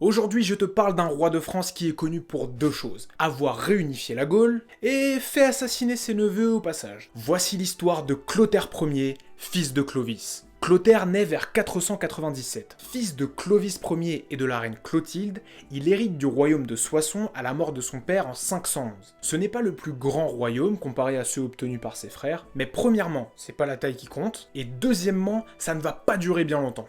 Aujourd'hui, je te parle d'un roi de France qui est connu pour deux choses. Avoir réunifié la Gaule et fait assassiner ses neveux au passage. Voici l'histoire de Clotaire Ier, fils de Clovis. Clotaire naît vers 497. Fils de Clovis Ier et de la reine Clotilde, il hérite du royaume de Soissons à la mort de son père en 511. Ce n'est pas le plus grand royaume comparé à ceux obtenus par ses frères, mais premièrement, c'est pas la taille qui compte, et deuxièmement, ça ne va pas durer bien longtemps.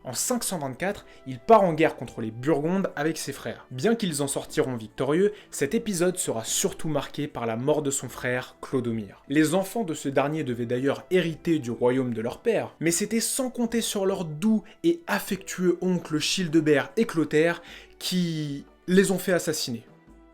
En 524, il part en guerre contre les Burgondes avec ses frères. Bien qu'ils en sortiront victorieux, cet épisode sera surtout marqué par la mort de son frère, Clodomir. Les enfants de ce dernier devaient d'ailleurs hériter du royaume de leur père, mais c'était sans compter sur leurs doux et affectueux oncles Childebert et Clotaire qui les ont fait assassiner.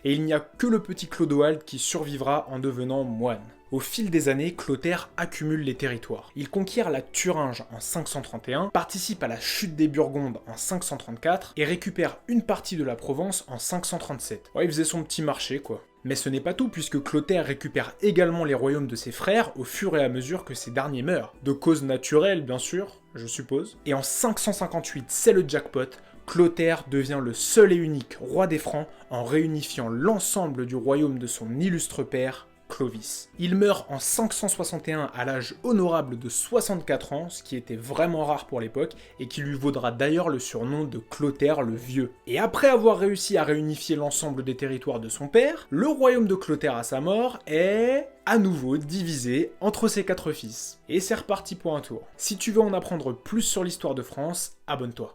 Et il n'y a que le petit Clodoald qui survivra en devenant moine. Au fil des années, Clotaire accumule les territoires. Il conquiert la Thuringe en 531, participe à la chute des Burgondes en 534 et récupère une partie de la Provence en 537. Ouais, il faisait son petit marché quoi. Mais ce n'est pas tout puisque Clotaire récupère également les royaumes de ses frères au fur et à mesure que ces derniers meurent. De causes naturelles bien sûr, je suppose. Et en 558, c'est le jackpot. Clotaire devient le seul et unique roi des Francs en réunifiant l'ensemble du royaume de son illustre père, Clovis. Il meurt en 561 à l'âge honorable de 64 ans, ce qui était vraiment rare pour l'époque, et qui lui vaudra d'ailleurs le surnom de Clotaire le Vieux. Et après avoir réussi à réunifier l'ensemble des territoires de son père, le royaume de Clotaire à sa mort est à nouveau divisé entre ses 4 fils. Et c'est reparti pour un tour. Si tu veux en apprendre plus sur l'histoire de France, abonne-toi.